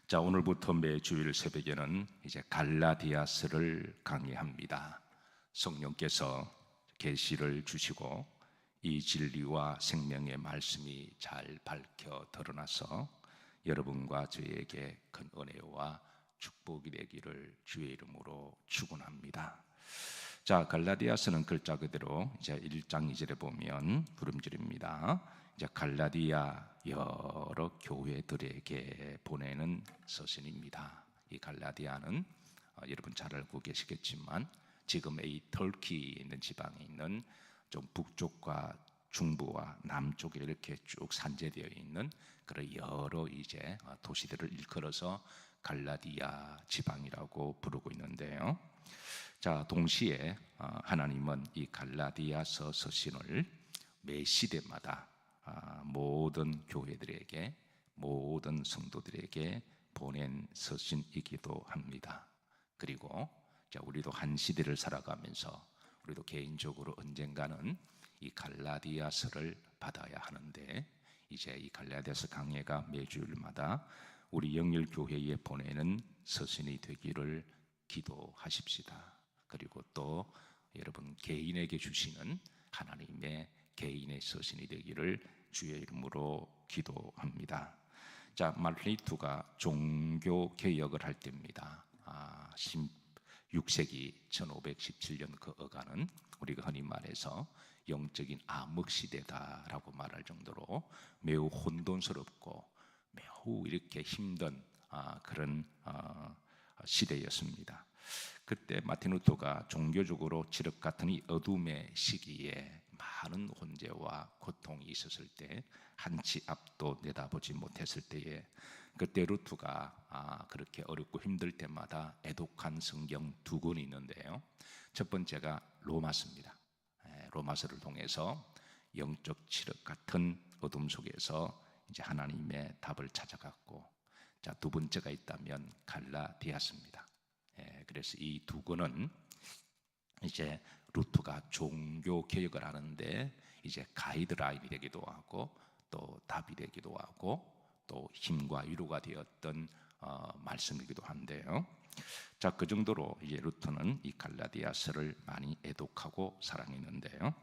자, 오늘부터 매주일 새벽에는 이제 갈라디아서를 강의합니다. 성령께서 계시를 주시고 이 진리와 생명의 말씀이 잘 밝혀 드러나서 여러분과 저에게 큰 은혜와 축복이 되기를 주의 이름으로 축원합니다. 자, 갈라디아서는 글자 그대로 이제 1장 2절에 보면 부름질입니다. 이제 갈라디아 여러 교회들에게 보내는 서신입니다. 이 갈라디아는 여러분 잘 알고 계시겠지만 지금의 이 터키에 있는 지방에 있는 좀 북쪽과 중부와 남쪽에 이렇게 쭉 산재되어 있는 그런 여러 이제 도시들을 일컬어서 갈라디아 지방이라고 부르고 있는데요. 자, 동시에 하나님은 이 갈라디아서 서신을 매 시대마다 모든 교회들에게, 모든 성도들에게 보낸 서신이기도 합니다. 그리고 우리도 한 시대를 살아가면서 우리도 개인적으로 언젠가는 이 갈라디아서를 받아야 하는데, 이제 이 갈라디아서 강해가 매주일마다 우리 영일교회에 보내는 서신이 되기를 기도하십시다. 그리고 또 여러분 개인에게 주시는 하나님의 개인의 서신이 되기를 주의 이름으로 기도합니다. 자, 말레이투가 종교 개혁을 할 때입니다. 16세기 1517년 그 어간은 우리가 흔히 말해서 영적인 암흑시대다라고 말할 정도로 매우 혼돈스럽고 매우 이렇게 힘든 그런 시대였습니다. 그때 마틴 루터가 종교적으로 지륵 같은 이 어둠의 시기에 많은 혼재와 고통이 있었을 때, 한치 앞도 내다보지 못했을 때에 그때 루터가 그렇게 어렵고 힘들 때마다 애독한 성경 두 권이 있는데요. 첫 번째가 로마서입니다. 로마서를 통해서 영적 지륵 같은 어둠 속에서 이제 하나님의 답을 찾아갔고, 자, 두 번째가 있다면 갈라디아서입니다. 그래서 이 두 권은 이제 루터가 종교 개혁을 하는데 이제 가이드라인이 되기도 하고 또 답이 되기도 하고 또 힘과 위로가 되었던 말씀이기도 한데요. 자, 그 정도로 이제 루터는 이 갈라디아서를 많이 애독하고 사랑했는데요.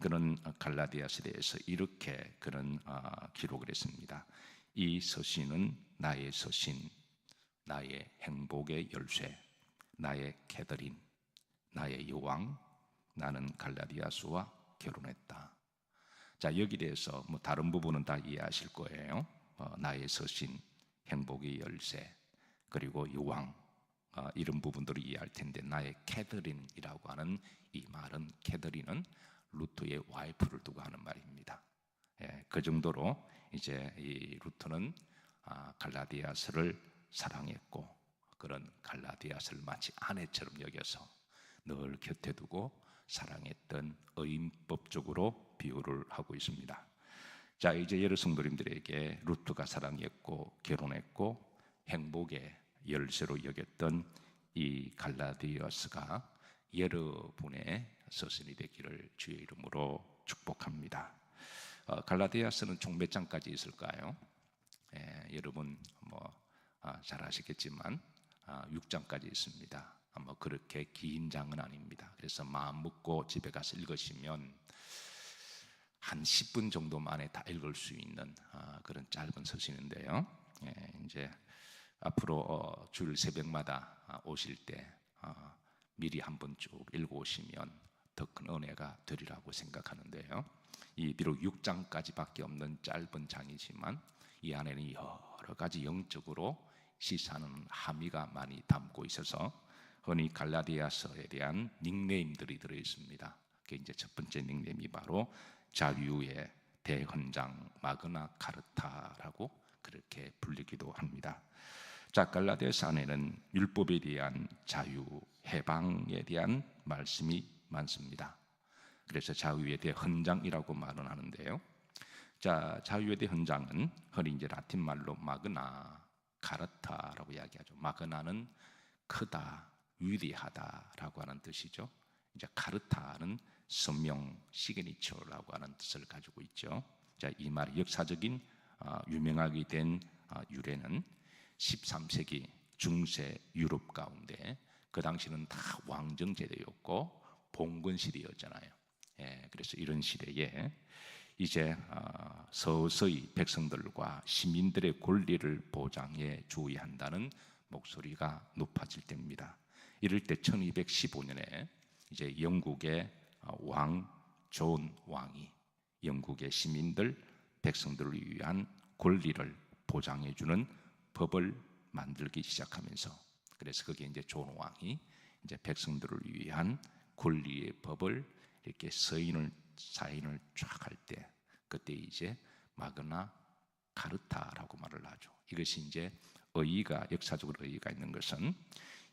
그는 갈라디아서에 대해서 이렇게 그는 기록을 했습니다. 이 서신은 나의 서신, 나의 행복의 열쇠, 나의 캐더린, 나의 여왕, 나는 갈라디아서와 결혼했다. 자, 여기 대해서 뭐 다른 부분은 다 이해하실 거예요. 나의 서신, 행복의 열쇠, 그리고 여왕, 이런 부분들을 이해할 텐데, 나의 캐더린이라고 하는 이 말은, 캐더린은 루터의 와이프를 두고 하는 말입니다. 그 정도로 이제 이 루터는 갈라디아서를 사랑했고, 그런 갈라디아서를 마치 아내처럼 여겨서 늘 곁에 두고 사랑했던 의인법적으로 비유를 하고 있습니다. 자, 이제 여러 성도님들에게 루터가 사랑했고 결혼했고 행복의 열쇠로 여겼던 이 갈라디아서가 여러분의 서신이 되기를 주의 이름으로 축복합니다. 갈라디아서는 총 몇 장까지 있을까요? 여러분 잘 아시겠지만 6장까지 있습니다. 뭐 그렇게 긴 장은 아닙니다. 그래서 마음 먹고 집에 가서 읽으시면 한 10분 정도 만에 다 읽을 수 있는 그런 짧은 서신인데요. 이제 앞으로 주일 새벽마다 오실 때 미리 한번 쭉 읽어오시면 더 큰 은혜가 되리라고 생각하는데요. 이 비록 6장까지밖에 없는 짧은 장이지만 이 안에는 여러 가지 영적으로 시사하는 함의가 많이 담고 있어서 흔히 갈라디아서에 대한 닉네임들이 들어있습니다. 그 이제 첫 번째 닉네임이 바로 자유의 대헌장 마그나 카르타라고 그렇게 불리기도 합니다. 자, 갈라디아서 안에는 율법에 대한 자유, 해방에 대한 말씀이 많습니다. 그래서 자유의 대헌장이라고 말은 하는데요. 자, 자유의 대헌장은 흔히 이제 라틴 말로 마그나 카르타라고 이야기하죠. 마그나는 크다, 위대하다라고 하는 뜻이죠. 이제 카르타는 선명, 시그니처라고 하는 뜻을 가지고 있죠. 자, 이 말의 역사적인 유명하게 된 유래는 13세기 중세 유럽 가운데 그 당시는 다 왕정 제도였고 봉건 시대였잖아요. 그래서 이런 시대에 이제 서서히 백성들과 시민들의 권리를 보장해 주어야 한다는 목소리가 높아질 때입니다. 이럴 때 1215년에 이제 영국의 왕 존 왕이 영국의 시민들, 백성들을 위한 권리를 보장해 주는 법을 만들기 시작하면서, 그래서 그게 이제 존 왕이 이제 백성들을 위한 권리의 법을 이렇게 사인을 쫙 할 때, 그때 이제 마그나 카르타라고 말을 하죠. 이것이 이제 역사적으로 의의가 있는 것은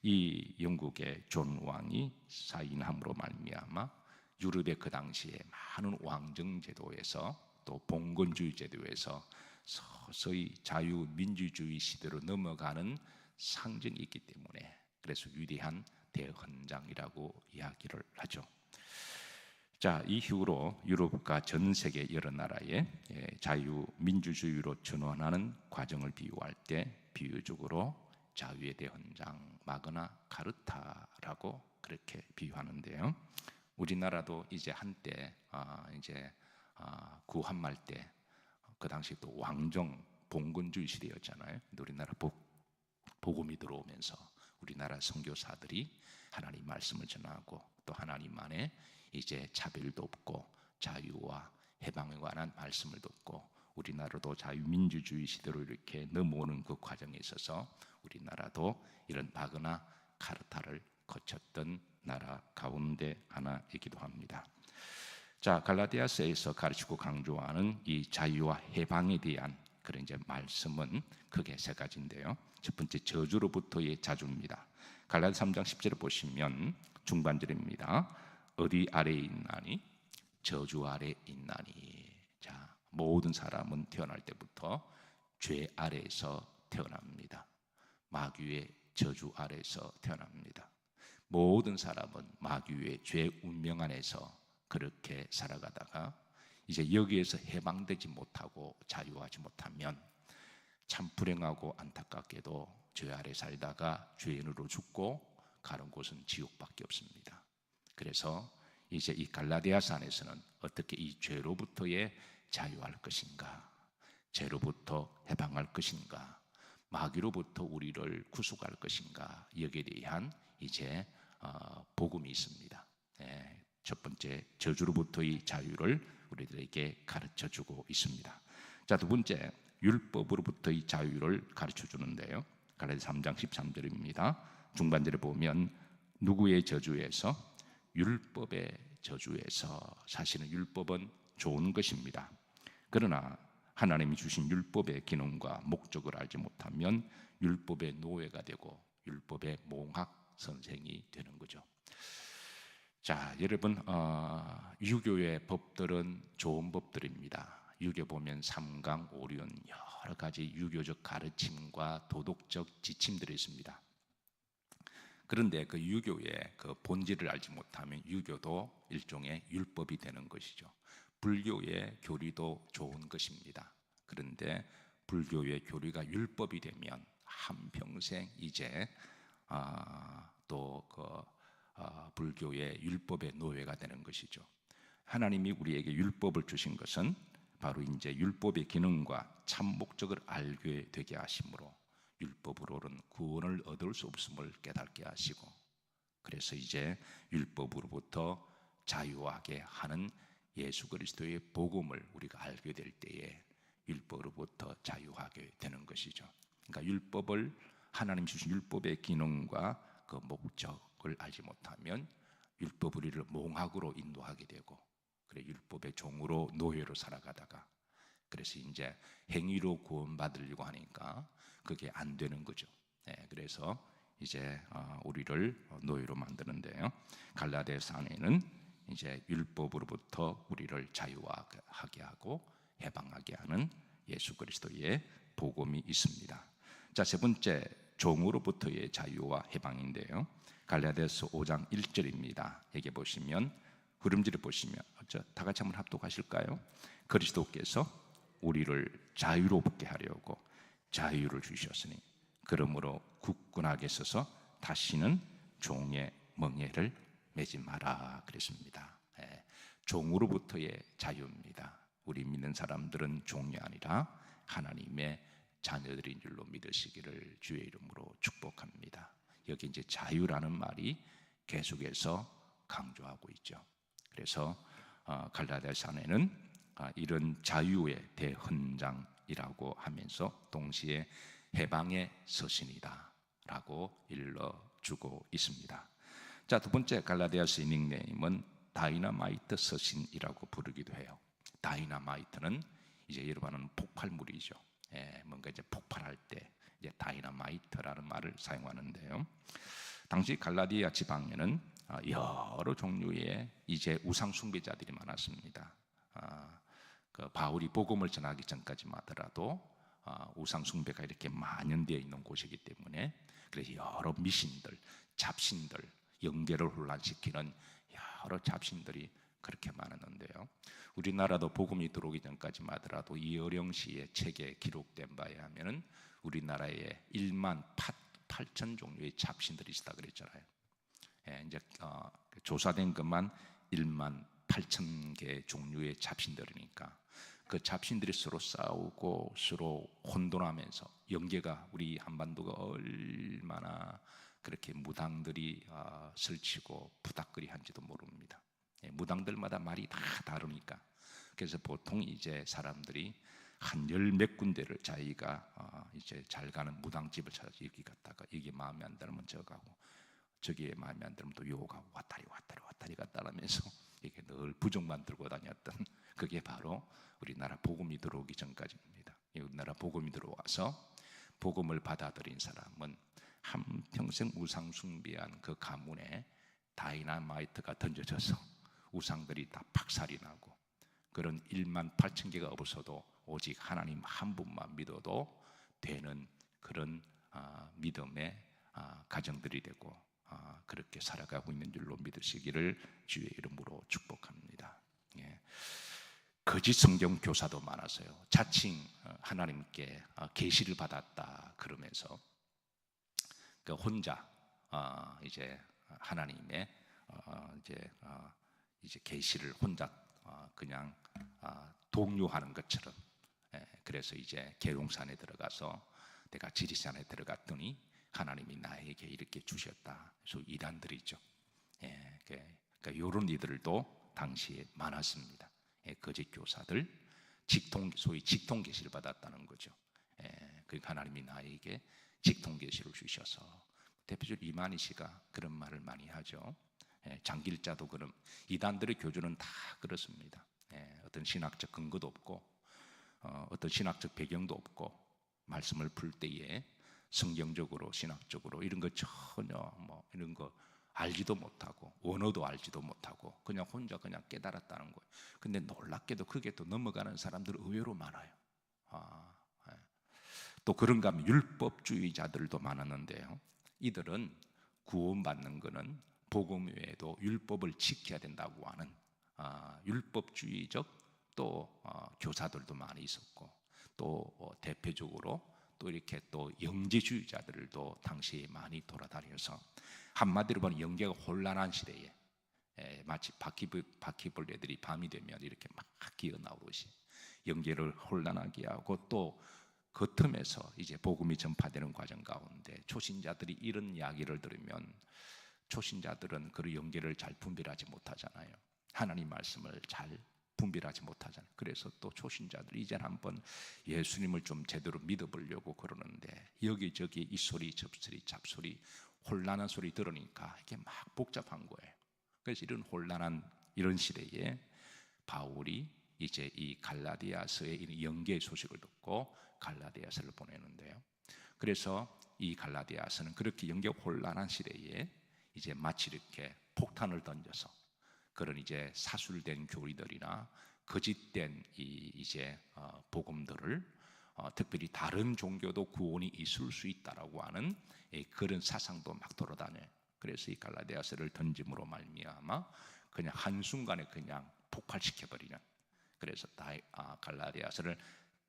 이 영국의 존 왕이 사인함으로 말미암아 유럽의 그 당시에 많은 왕정 제도에서 또 봉건주의 제도에서 서서히 자유민주주의 시대로 넘어가는 상징이 있기 때문에, 그래서 위대한 대헌장이라고 이야기를 하죠. 자, 이후로 유럽과 전 세계 여러 나라의 자유민주주의로 전환하는 과정을 비유할 때 비유적으로 자유의 대헌장 마그나 카르타라고 그렇게 비유하는데요. 우리나라도 이제 한때 구한말 때 그 당시 또 왕정 봉건주의 시대였잖아요. 우리나라 복음이 들어오면서 우리나라 선교사들이 하나님 말씀을 전하고 또 하나님 안에 이제 차별도 없고 자유와 해방에 관한 말씀을 듣고 우리나라도 자유민주주의 시대로 이렇게 넘어오는 그 과정에 있어서 우리나라도 이런 마그나 카르타를 거쳤던 나라 가운데 하나이기도 합니다. 자, 갈라디아서에서 가르치고 강조하는 이 자유와 해방에 대한 그런 이제 말씀은 크게 세 가지인데요. 첫 번째, 저주로부터의 자주입니다. 갈라디아 3장 10절을 보시면 중반절입니다. 어디 아래에 있나니? 저주 아래에 있나니. 자, 모든 사람은 태어날 때부터 죄 아래에서 태어납니다. 마귀의 저주 아래에서 태어납니다. 모든 사람은 마귀의 죄 운명 안에서 그렇게 살아가다가 이제 여기에서 해방되지 못하고 자유하지 못하면 참 불행하고 안타깝게도 죄 아래 살다가 죄인으로 죽고 가는 곳은 지옥밖에 없습니다. 그래서 이제 이 갈라디아서 안에서는 어떻게 이 죄로부터의 자유할 것인가, 죄로부터 해방할 것인가, 마귀로부터 우리를 구속할 것인가, 여기에 대한 이제 복음이 있습니다. 첫 번째, 저주로부터의 자유를 우리들에게 가르쳐주고 있습니다. 자, 두 번째, 율법으로부터의 자유를 가르쳐주는데요. 갈라디아 3장 13절입니다. 중반절에 보면 누구의 저주에서? 율법의 저주에서. 사실은 율법은 좋은 것입니다. 그러나 하나님이 주신 율법의 기능과 목적을 알지 못하면 율법의 노예가 되고 율법의 몽학 선생이 되는 거죠. 자, 여러분, 유교의 법들은 좋은 법들입니다. 유교 보면 삼강 오륜 여러 가지 유교적 가르침과 도덕적 지침들이 있습니다. 그런데 그 유교의 그 본질을 알지 못하면 유교도 일종의 율법이 되는 것이죠. 불교의 교리도 좋은 것입니다. 그런데 불교의 교리가 율법이 되면 한평생 이제 불교의 율법의 노예가 되는 것이죠. 하나님이 우리에게 율법을 주신 것은 바로 이제 율법의 기능과 참 목적을 알게 되게 하심으로 율법으로는 구원을 얻을 수 없음을 깨닫게 하시고, 그래서 이제 율법으로부터 자유하게 하는 예수 그리스도의 복음을 우리가 알게 될 때에 율법으로부터 자유하게 되는 것이죠. 그러니까 율법을, 하나님 주신 율법의 기능과 그 목적을 알지 못하면 율법 우리를 몽학으로 인도하게 되고, 그래 율법의 종으로 노예로 살아가다가, 그래서 이제 행위로 구원받으려고 하니까 그게 안 되는 거죠. 그래서 이제 우리를 노예로 만드는데요. 갈라디아서 안에는 이제 율법으로부터 우리를 자유하게 하고 해방하게 하는 예수 그리스도의 복음이 있습니다. 자, 세 번째, 종으로부터의 자유와 해방인데요. 갈라디아서 5장 1절입니다. 여기 보시면 흐름지를 보시면 다 같이 한번 합독하실까요? 그리스도께서 우리를 자유롭게 하려고 자유를 주셨으니 그러므로 굳건하게 서서 다시는 종의 멍에를 매지 마라 그랬습니다. 종으로부터의 자유입니다. 우리 믿는 사람들은 종이 아니라 하나님의 자녀들인 줄로 믿으시기를 주의 이름으로 축복합니다. 여기 이제 자유라는 말이 계속해서 강조하고 있죠. 그래서 갈라디아서에는 이런 자유의 대헌장이라고 하면서 동시에 해방의 서신이다 라고 일러주고 있습니다. 자, 두 번째 갈라디아서의 닉네임은 다이너마이트 서신이라고 부르기도 해요. 다이너마이트는 이제 여러분 아는 폭발물이죠. 뭔가 이제 폭발할 때 이제 다이너마이트라는 말을 사용하는데요. 당시 갈라디아 지방에는 여러 종류의 이제 우상 숭배자들이 많았습니다. 그 바울이 복음을 전하기 전까지만 하더라도 우상 숭배가 이렇게 만연되어 있는 곳이기 때문에 그래서 여러 미신들, 잡신들, 영계를 혼란시키는 여러 잡신들이 그렇게 많았는데요. 우리나라도 복음이 들어오기 전까지만 하더라도 이어령시의 책에 기록된 바에 하면은 우리나라에 1만 8천 종류의 잡신들이 있다 그랬잖아요. 이제 조사된 것만 1만 8천 개 종류의 잡신들이니까 그 잡신들이 서로 싸우고 서로 혼돈하면서 영계가 우리 한반도가 얼마나 그렇게 무당들이 설치고 부닥거리 한지도 모릅니다. 무당들마다 말이 다 다르니까 그래서 보통 이제 사람들이 한 열 몇 군데를 자기가 이제 잘 가는 무당집을 찾아서 여기 갔다가 이게 마음에 안 들면 저 가고 저기에 마음에 안 들면 또 요 가고 왔다리 갔다 하면서 이게 늘 부족만 들고 다녔던 그게 바로 우리나라 복음이 들어오기 전까지입니다. 우리나라 복음이 들어와서 복음을 받아들인 사람은 한평생 우상 숭배한 그 가문에 다이너마이트가 던져져서 우상들이 다 박살이 나고 그런 1만 8천 개가 없어도 오직 하나님 한 분만 믿어도 되는 그런 믿음의 가정들이 되고 그렇게 살아가고 있는 줄로 믿으시기를 주의 이름으로 축복합니다. 거짓 성경 교사도 많아서요. 자칭 하나님께 계시를 받았다 그러면서 그 혼자 이제 하나님의 이제 계시를 혼자 그냥 독려하는 것처럼 그래서 이제 계룡산에 들어가서 내가 지리산에 들어갔더니 하나님이 나에게 이렇게 주셨다. 그래서 이단들이죠. 그러니까 이런 이들도 당시에 많았습니다. 거짓 교사들, 소위 직통 계시를 받았다는 거죠. 그러니까 하나님이 나에게 직통 계시를 주셔서 대표적으로 이만희 씨가 그런 말을 많이 하죠. 장길자도 그럼 이단들의 교주는 다 그렇습니다. 어떤 신학적 근거도 없고 어떤 신학적 배경도 없고 말씀을 풀 때에 성경적으로 신학적으로 이런 거 전혀 뭐 이런 거 알지도 못하고 원어도 알지도 못하고 그냥 혼자 그냥 깨달았다는 거예요. 근데 놀랍게도 그게 또 넘어가는 사람들 의외로 많아요. 또 그런가 하면 율법주의자들도 많았는데요. 이들은 구원받는 것은 복음 외에도 율법을 지켜야 된다고 하는 율법주의적 또 교사들도 많이 있었고 또 대표적으로 또 이렇게 또 영재주의자들도 당시에 많이 돌아다녀서 한마디로 보면 영계가 혼란한 시대에 마치 바퀴벌레들이 밤이 되면 이렇게 막 기어나오듯이 영계를 혼란하게 하고 또 그 틈에서 이제 복음이 전파되는 과정 가운데 초신자들이 이런 이야기를 들으면 초신자들은 그 영계를 잘 분별하지 못하잖아요. 하나님 말씀을 잘 분별하지 못하잖아요. 그래서 또 초신자들이 이제 한번 예수님을 좀 제대로 믿어보려고 그러는데 여기저기 이 소리 저 소리 잡소리 혼란한 소리 들으니까 이게 막 복잡한 거예요. 그래서 이런 혼란한 이런 시대에 바울이 이제 이 갈라디아서의 영계의 소식을 듣고 갈라디아서를 보내는데요. 그래서 이 갈라디아서는 그렇게 영계 혼란한 시대에 이제 마치 이렇게 폭탄을 던져서 그런 이제 사술된 교리들이나 거짓된 이제 복음들을 특별히 다른 종교도 구원이 있을 수 있다라고 하는 그런 사상도 막 돌아다녀요. 그래서 이 갈라디아서를 던짐으로 말미암아 그냥 한순간에 그냥 폭발시켜버리는 그래서 갈라디아서를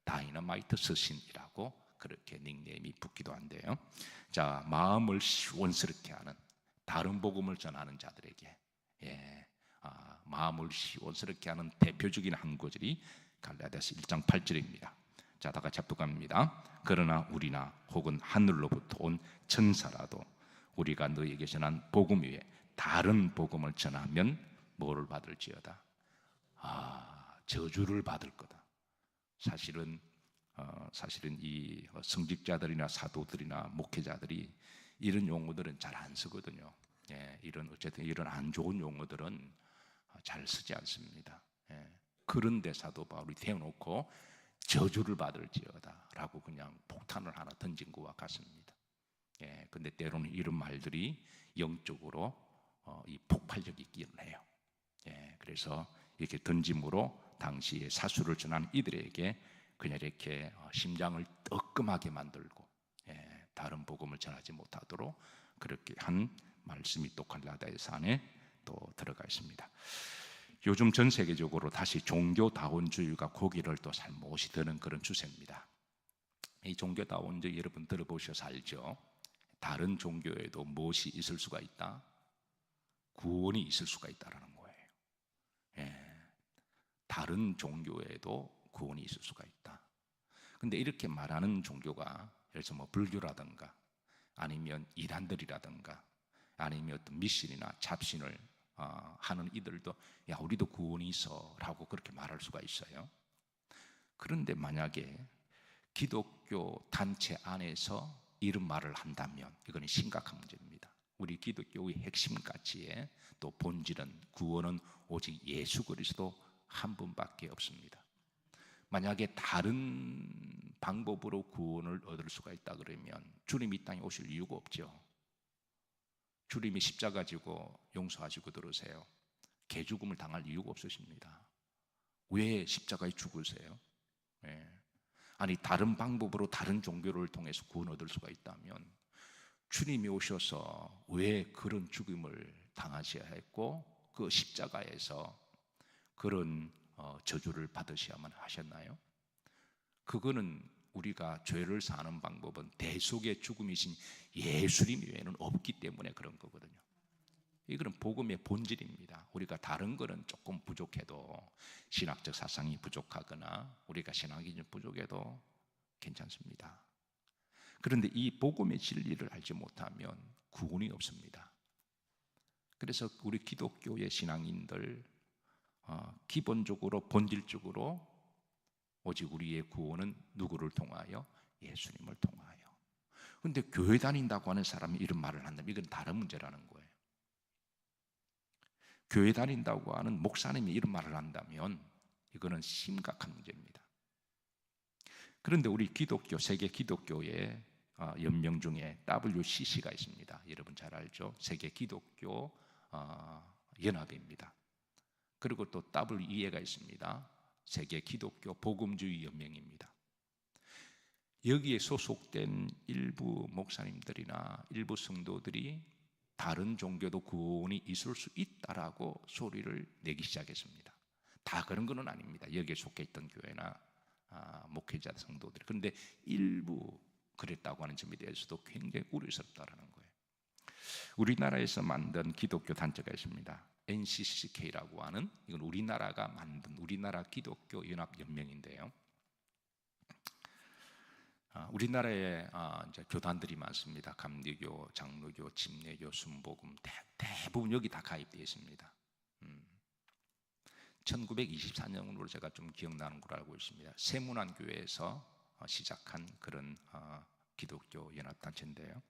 다이너마이트 서신이라고 그렇게 닉네임이 붙기도 한데요. 자, 마음을 시원스럽게 하는, 다른 복음을 전하는 자들에게, 마음을 시원스럽게 하는 대표적인 한 구절이 갈라디아서 1장 8절입니다. 자, 다 같이 합독합니다. 그러나 우리나 혹은 하늘로부터 온 천사라도 우리가 너희에게 전한 복음 위에 다른 복음을 전하면 뭐를 받을지어다? 저주를 받을 거다. 사실은 이 성직자들이나 사도들이나 목회자들이 이런 용어들은 잘 안 쓰거든요. 어쨌든 이런 안 좋은 용어들은 잘 쓰지 않습니다. 그런데 사도 바울이 대놓고 저주를 받을지어다라고 그냥 폭탄을 하나 던진 것과 같습니다. 근데 때로는 이런 말들이 영적으로 이 폭발력이 있기는 해요. 그래서 이렇게 던짐으로 당시에 사수를 전한 이들에게 그냥 이렇게 심장을 뜨끔하게 만들고 다른 복음을 전하지 못하도록 그렇게 한 말씀이 또 갈라디아서 안에 또 들어가 있습니다. 요즘 전 세계적으로 다시 종교다원주의가 고개를 또 살못이 드는 그런 추세입니다. 이 종교다원주의 여러분 들어보셔서 알죠? 다른 종교에도 무엇이 있을 수가 있다? 구원이 있을 수가 있다라는 거예요. 다른 종교에도 구원이 있을 수가 있다. 근데 이렇게 말하는 종교가 예를 들어서 불교라든가 아니면 이단들이라든가 아니면 어떤 미신이나 잡신을 하는 이들도 야, 우리도 구원이 있어 라고 그렇게 말할 수가 있어요. 그런데 만약에 기독교 단체 안에서 이런 말을 한다면 이거는 심각한 문제입니다. 우리 기독교의 핵심 가치에 또 본질은 구원은 오직 예수 그리스도 한 분밖에 없습니다. 만약에 다른 방법으로 구원을 얻을 수가 있다 그러면 주님이 이 땅에 오실 이유가 없죠. 주님이 십자가 지고 용서하시고 들으세요. 개죽음을 당할 이유가 없으십니다. 왜 십자가에 죽으세요? 아니 다른 방법으로 다른 종교를 통해서 구원 얻을 수가 있다면 주님이 오셔서 왜 그런 죽음을 당하셔야 했고 그 십자가에서 그런 저주를 받으셔야만 하셨나요? 그거는 우리가 죄를 사는 방법은 대속의 죽음이신 예수님 외에는 없기 때문에 그런 거거든요. 이거는 복음의 본질입니다. 우리가 다른 거는 조금 부족해도 신학적 사상이 부족하거나 우리가 신학이 좀 부족해도 괜찮습니다. 그런데 이 복음의 진리를 알지 못하면 구원이 없습니다. 그래서 우리 기독교의 신앙인들 기본적으로 본질적으로 오직 우리의 구원은 누구를 통하여? 예수님을 통하여. 그런데 교회 다닌다고 하는 사람이 이런 말을 한다면 이건 다른 문제라는 거예요. 교회 다닌다고 하는 목사님이 이런 말을 한다면 이거는 심각한 문제입니다. 그런데 우리 기독교, 세계 기독교의 연명 중에 WCC가 있습니다. 여러분 잘 알죠? 세계 기독교 연합입니다. 그리고 또 WEA가 있습니다. 세계 기독교 복음주의 연맹입니다. 여기에 소속된 일부 목사님들이나 일부 성도들이 다른 종교도 구원이 있을 수 있다라고 소리를 내기 시작했습니다. 다 그런 건 아닙니다. 여기에 속해 있던 교회나 목회자 성도들. 그런데 일부 그랬다고 하는 점에 대해서도 굉장히 우려스럽다라는 거예요. 우리나라에서 만든 기독교 단체가 있습니다. NCCK라고 하는, 이건 우리나라가 만든 우리나라 기독교 연합 연맹인데요. 우리나라에 이제 교단들이 많습니다. 감리교, 장로교, 침례교, 순복음 대부분 여기 다 가입되어 있습니다. 1924년으로 제가 좀 기억나는 걸 알고 있습니다. 세문안교회에서 시작한 그런 기독교 연합단체인데요.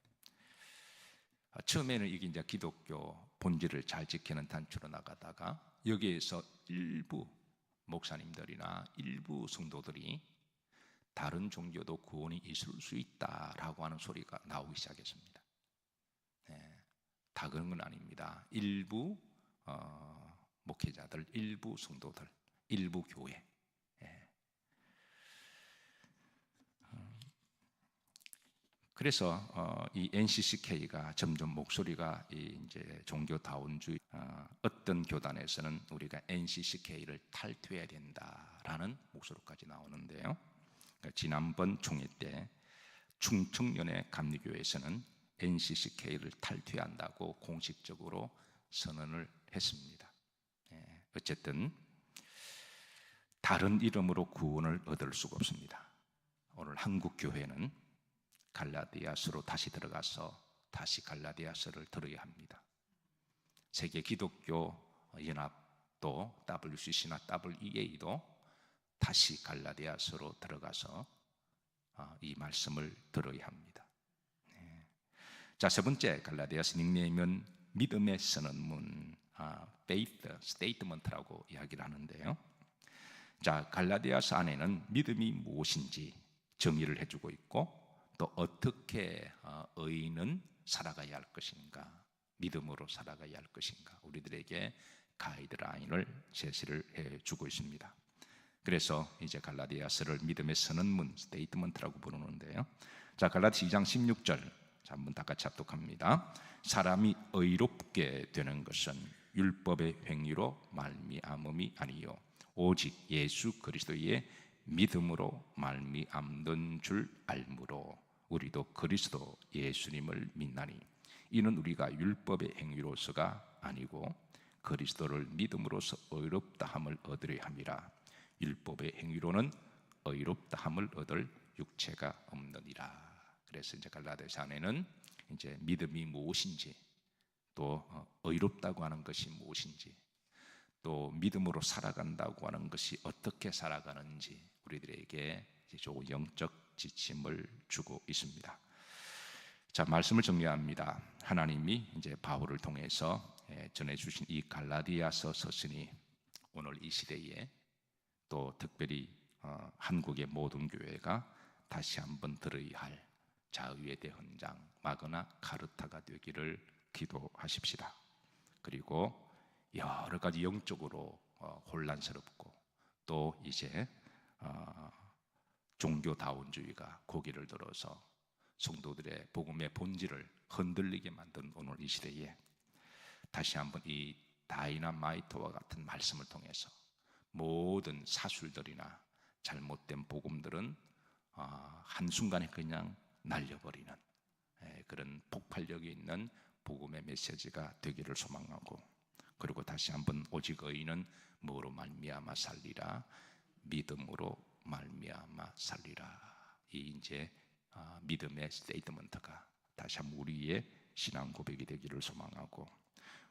처음에는 이게 이제 기독교 본질을 잘 지키는 단체로 나가다가 여기에서 일부 목사님들이나 일부 성도들이 다른 종교도 구원이 있을 수 있다라고 하는 소리가 나오기 시작했습니다. 다 그런 건 아닙니다. 일부 목회자들, 일부 성도들, 일부 교회. 그래서 이 NCCK가 점점 목소리가 이제 종교다원주의 어떤 교단에서는 우리가 NCCK를 탈퇴해야 된다라는 목소리까지 나오는데요. 그러니까 지난번 총회 때 충청연의 감리교회에서는 NCCK를 탈퇴한다고 공식적으로 선언을 했습니다. 어쨌든 다른 이름으로 구원을 얻을 수가 없습니다. 오늘 한국 교회는 갈라디아서로 다시 들어가서 다시 갈라디아서를 들어야 합니다. 세계 기독교 연합도 WCC나 WEA도 다시 갈라디아서로 들어가서 이 말씀을 들어야 합니다. 자, 세 번째 갈라디아서 닉네임은 믿음의 선언문, faith statement라고 이야기를 하는데요. 자, 갈라디아서 안에는 믿음이 무엇인지 정의를 해주고 있고, 또 어떻게 의인은 살아가야 할 것인가, 믿음으로 살아가야 할 것인가, 우리들에게 가이드라인을 제시를 해주고 있습니다. 그래서 이제 갈라디아서를 믿음의 선언문, 스테이트먼트라고 부르는데요. 자, 갈라디아 2장 16절, 자, 한번 다 같이 합독합니다. 사람이 의롭게 되는 것은 율법의 행위로 말미암음이 아니요 오직 예수 그리스도의 믿음으로 말미암는 줄 알므로 우리도 그리스도 예수님을 믿나니 이는 우리가 율법의 행위로서가 아니고 그리스도를 믿음으로써 의롭다 함을 얻으려 함이라. 율법의 행위로는 의롭다 함을 얻을 육체가 없느니라. 그래서 이제 갈라디아서 안에는 이제 믿음이 무엇인지, 또 의롭다고 하는 것이 무엇인지, 또 믿음으로 살아간다고 하는 것이 어떻게 살아가는지 우리들에게 조금 영적 지침을 주고 있습니다. 자, 말씀을 정리합니다. 하나님이 이제 바울을 통해서 전해주신 이 갈라디아서 서신이 오늘 이 시대에 또 특별히 한국의 모든 교회가 다시 한번 들어야 할 자유의 대헌장 마그나 카르타가 되기를 기도하십시다. 그리고 여러 가지 영적으로 혼란스럽고 또 이제 종교다원주의가 고개를 들어서 성도들의 복음의 본질을 흔들리게 만든 오늘 이 시대에 다시 한번 이 다이너마이트와 같은 말씀을 통해서 모든 사술들이나 잘못된 복음들은 한순간에 그냥 날려버리는 그런 폭발력이 있는 복음의 메시지가 되기를 소망하고, 그리고 다시 한번 오직 의인은 뭐로 말미암아 살리라, 믿음으로 말미암아 살리라. 이 이제 믿음의 스테이트먼트가 다시 한번 우리의 신앙 고백이 되기를 소망하고,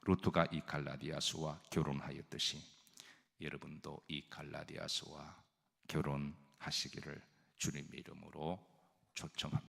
루트가 이 갈라디아서와 결혼하였듯이 여러분도 이 갈라디아서와 결혼하시기를 주님의 이름으로 초청합니다.